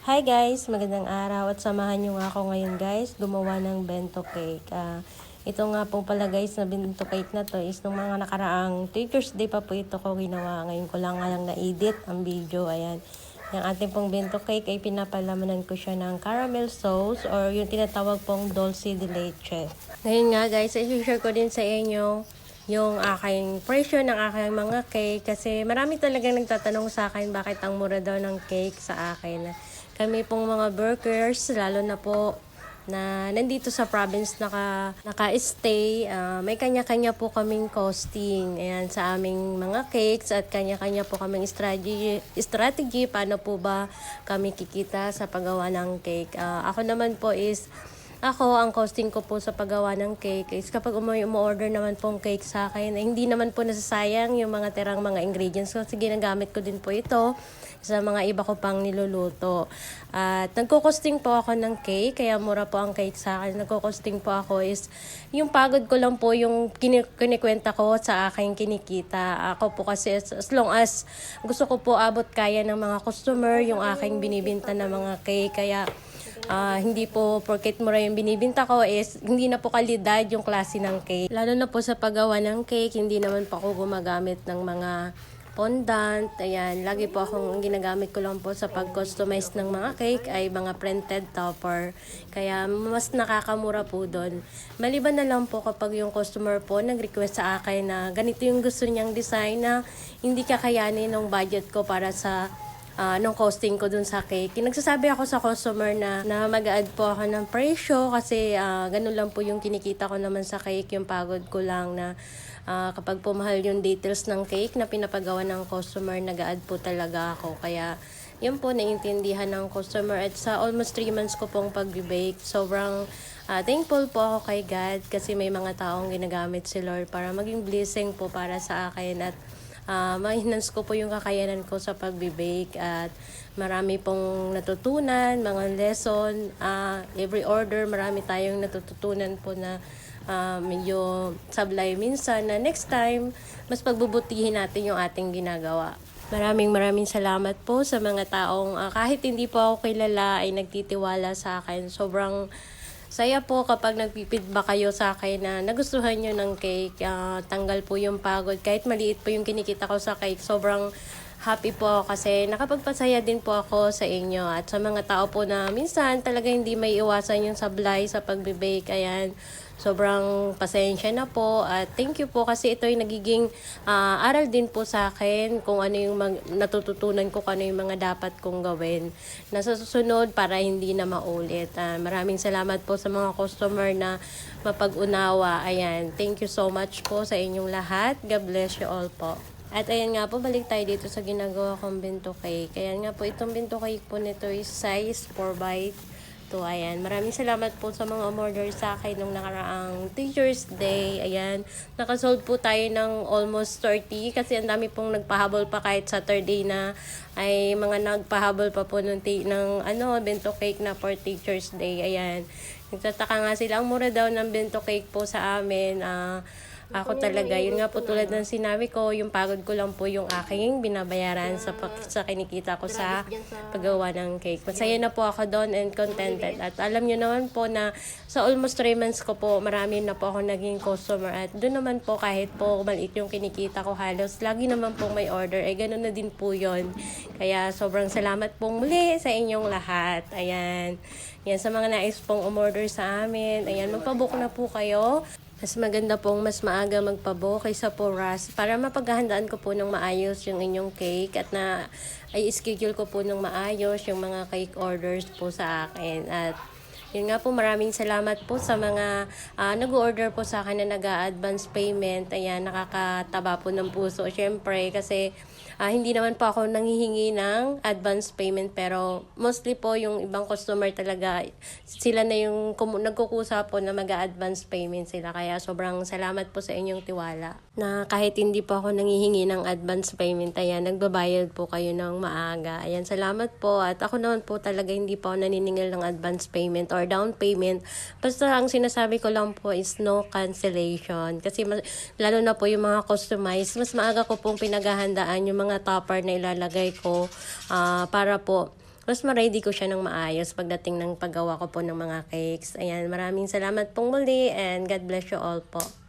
Hi guys! Magandang araw at samahan nyo nga ako ngayon guys gumawa ng bento cake. Ito nga po pala guys na bento cake na to is nung mga nakaraang Teacher's Day pa po ito ko ginawa. Ngayon ko lang nga lang na-edit ang video. Ayan. Yung ating pong bento cake ay pinapalamanan ko siya ng caramel sauce or yung tinatawag pong dulce de leche. Ngayon nga guys, i-share ko din sa inyo yung aking presyo ng aking mga cake kasi marami talagang nagtatanong sa akin bakit ang mura daw ng cake sa akin. Kami pong mga workers, lalo na po na nandito sa province naka-stay, may kanya-kanya po kaming costing. Ayan, sa aming mga cakes at kanya-kanya po kaming strategy paano po ba kami kikita sa paggawa ng cake. Ako naman po is ang costing ko po sa paggawa ng cake is kapag umu-order naman pong cake sa akin, hindi naman po nasasayang yung mga tirang mga ingredients kasi ginagamit ko din po ito sa mga iba ko pang niluluto. At nagko-costing po ako ng cake, kaya mura po ang cake sa akin. Nagko-costing po ako is yung pagod ko lang po yung kinikwenta ko sa aking kinikita. Ako po kasi as long as gusto ko po abot kaya ng mga customer yung aking binibinta na mga cake. Kaya hindi po porket mura yung binibinta ko is hindi na po kalidad yung klase ng cake. Lalo na po sa paggawa ng cake, hindi naman po ako gumagamit ng mga fondant. Ayan, lagi po akong ginagamit ko lang po sa pag-customize ng mga cake ay mga printed topper. Kaya mas nakakamura po doon. Maliban na lang po kapag yung customer po nag-request sa akin na ganito yung gusto niyang design na hindi kakayanin ng budget ko para sa nung costing ko dun sa cake. Nagsasabi ako sa customer na mag-add po ako ng presyo kasi ganun lang po yung kinikita ko naman sa cake, yung pagod ko lang na kapag pumahal yung details ng cake na pinapagawa ng customer, nag-add po talaga ako. Kaya yun po naiintindihan ng customer at sa almost 3 months ko pong pag-bake, sobrang thankful po ako kay God kasi may mga taong ginagamit si Lord para maging blessing po para sa akin at ma-enhance ko po yung kakayanan ko sa pagbe-bake at marami pong natutunan, mga lesson, every order marami tayong natututunan po na medyo sablay minsan na next time mas pagbubutihin natin yung ating ginagawa. Maraming salamat po sa mga taong kahit hindi po ako kilala ay nagtitiwala sa akin. Sobrang saya po kapag nagpipidback kayo sa akin na nagustuhan nyo ng cake, tanggal po yung pagod. Kahit maliit po yung kinikita ko sa cake, sobrang happy po ako kasi nakapagpasaya din po ako sa inyo. At sa mga tao po na minsan talaga hindi may iwasan yung sablay sa pagbe-bake. Ayan, sobrang pasensya na po at thank you po kasi ito ay nagiging aral din po sa akin kung ano yung natututunan ko, kung ano yung mga dapat kong gawin na sa susunod para hindi na maulit. Maraming salamat po sa mga customer na mapag-unawa. Ayan, thank you so much po sa inyong lahat. God bless you all po. At ayan nga po, balik tayo dito sa ginagawa kong bento cake. Ayan nga po, itong bento cake po nito is size 4x2. Ayan, maraming salamat po sa mga umorder sa akin nung nakaraang Teacher's Day. Ayan, nakasold po tayo ng almost 30 kasi ang dami pong nagpahabol pa kahit Saturday na ay mga nagpahabol pa po ng bento cake na for Teacher's Day. Ayan, nagtataka nga sila, ang mura daw ng bento cake po sa amin. Ako talaga, yun nga po tulad ng sinabi ko, yung pagod ko lang po yung aking binabayaran sa kinikita ko sa paggawa ng cake. Masaya na po ako doon and contented. At alam nyo naman po na sa almost 3 months ko po, marami na po ako naging customer. At doon naman po kahit po maliit yung kinikita ko halos, lagi naman po may order. Ganun na din po yun. Kaya sobrang salamat pong muli sa inyong lahat. Ayan. Yan, sa mga nais pong umorder sa amin. Ayan, magpabook na po kayo. Mas maganda pong mas maaga magpabook kaysa po rush para mapaghahandaan ko po ng maayos yung inyong cake at na ay schedule ko po ng maayos yung mga cake orders po sa akin. At yun nga po, maraming salamat po sa mga nag-order po sa akin na nag-advance payment. Ayan, nakakataba po ng puso. Syempre, kasi hindi naman po ako nanghihingi ng advance payment pero mostly po yung ibang customer talaga, sila na yung nagkukusa po na mag-advance payment sila. Kaya sobrang salamat po sa inyong tiwala na kahit hindi po ako nanghihingi ng advance payment, ayan, nagbabayad po kayo ng maaga. Ayan, salamat po. At ako naman po talaga hindi po ako naniningil ng advance payment or down payment. Basta ang sinasabi ko lang po is no cancellation. Kasi lalo na po yung mga customized, mas maaga ko pong pinaghahandaan yung mga topper na ilalagay ko para po mas ma-ready ko siya ng maayos pagdating ng paggawa ko po ng mga cakes. Ayan, maraming salamat pong muli and God bless you all po.